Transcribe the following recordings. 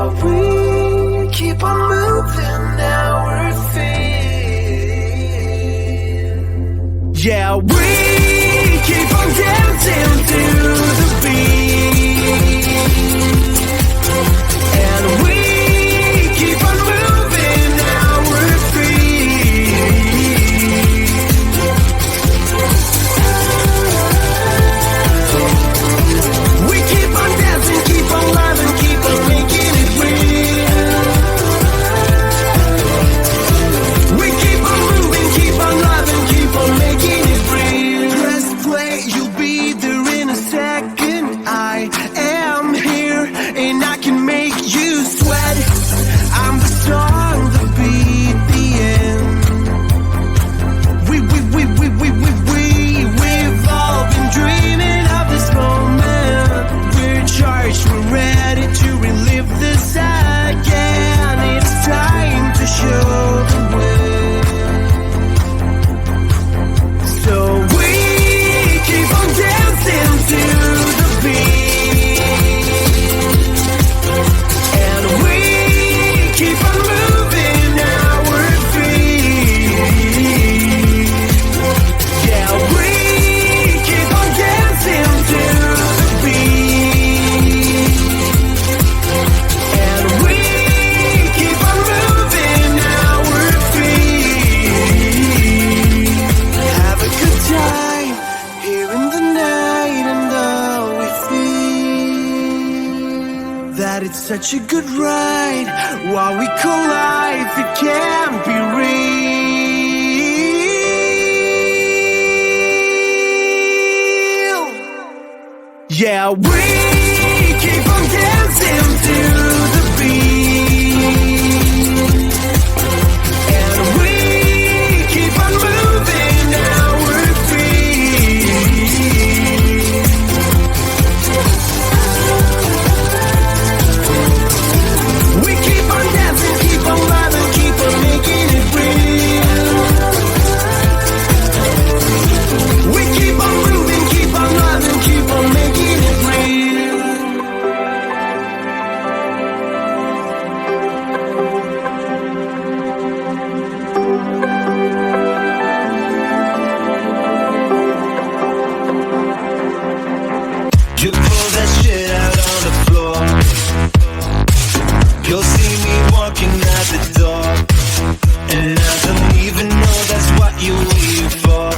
we keep on moving our feet. Yeah, we keep on dancing to the beat. And we keep on moving our feet. We keep on dancing, keep on loving, keep on making it real. We keep on moving, keep on loving, keep on making it real. Press play, you'll be there in a second. I am here and I can make you sweat. I'm the song, the beat, the end. We've all been dreaming of this moment. We're charged, we're ready to relive this again. It's time to show the way. So we keep on dancing to the beat. And we keep on moving our feet. Yeah, we keep on dancing to the beat. And we keep on moving our feet. Have a good time here in the night, and all we feel that it's such a good ride. While we collide, it can't be real. Yeah, we keep on dancing to the beat. And we keep on moving our feet. We keep on dancing, keep on loving, keep on making it real. We keep on moving, keep on loving, keep on making it real. You pull that shit out on the floor. You'll see me walking out the door. And I don't even know that's what you leave for.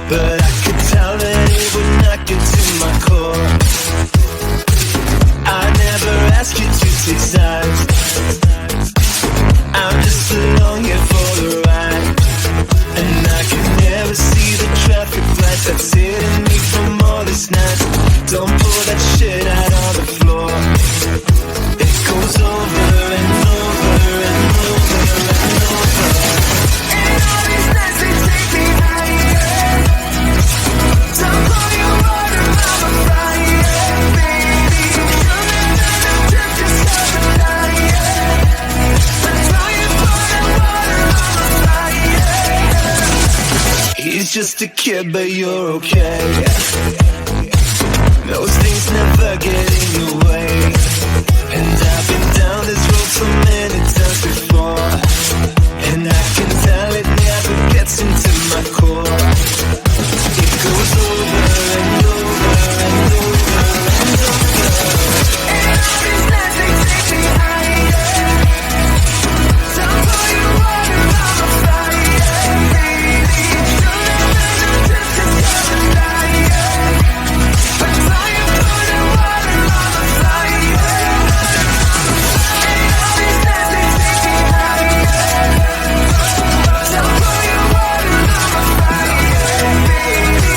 But I could tell that it would knock into my core. I never asked you to take sides. I'm just along here for the ride. And I can never see the traffic lights that's hitting me from all this night. Don't pull that shit out on the floor. It goes over and over and over and over. And all these nights they take me higher. Don't blow your water, I'm a fire, baby. Just yourself a liar. That's why you pour that water, I'm a fire. He's just a kid, but you're okay. Those things never get in your way. And I've been down this road so many times before. And I can tell it never gets into my core. It goes over and over and over and over. And all these nights they take me higher. Don't pour your water, I'm a fire, baby. Just yourself a liar. That's why you pour that water, I'm a fire. And all these nights they take me higher. Don't pour your water, I'm a fire, baby.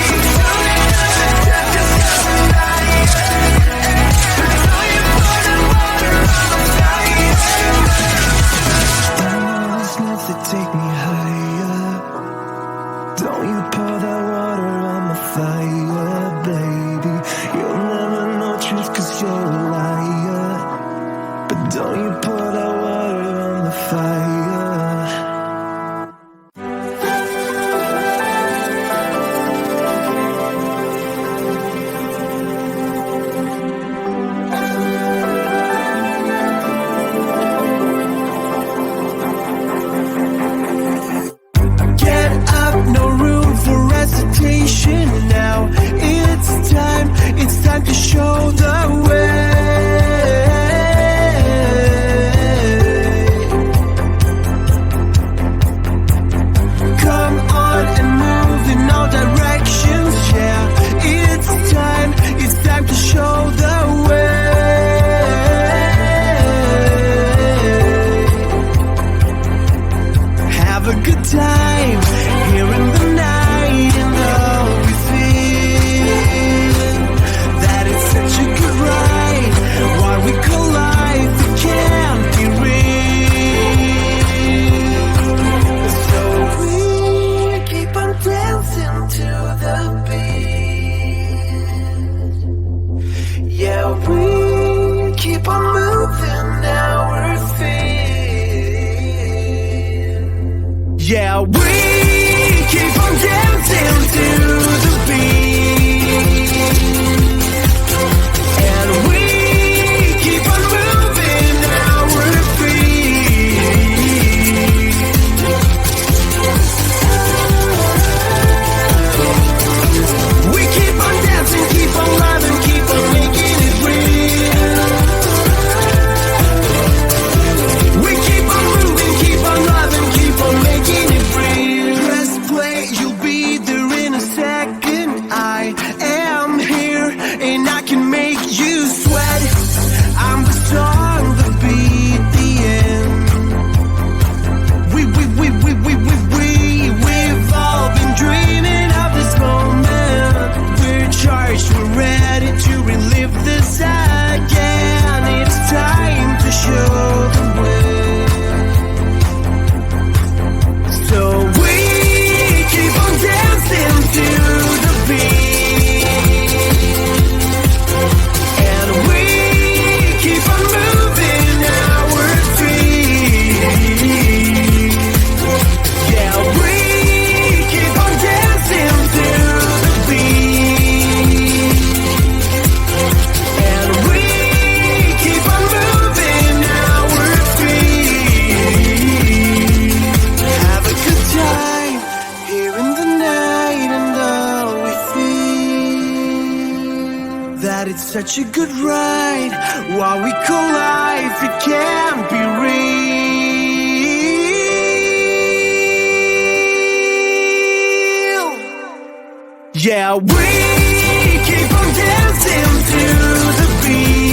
Just yourself a liar. That's why you pour that water, I'm a fire. And all these nights they take me higher. Don't you pour that water on my fire, baby. You'll never know truth 'cause you're a liar. But don't you pour that water on the fire. Yeah, we keep on dancing to the beat, and we keep on moving, now we're free. We keep on dancing, keep on loving, keep on making it real. We keep on moving, keep on loving, keep on making it real. Press play, you'll be there in a second. I am here and I can make you sweat. I'm the song, the beat, the end. We've all been dreaming of this moment. We're charged, we're ready to relive this again. It's time to show the way. So we keep on dancing to the beat, and we keep on moving, now we're free. Yeah, we keep on dancing to the beat, and we keep on moving, now we're free. Have a good time here in the night, and all we feel that it's such a good ride. While we call life, it can't be real. Yeah, we keep on dancing to the beat.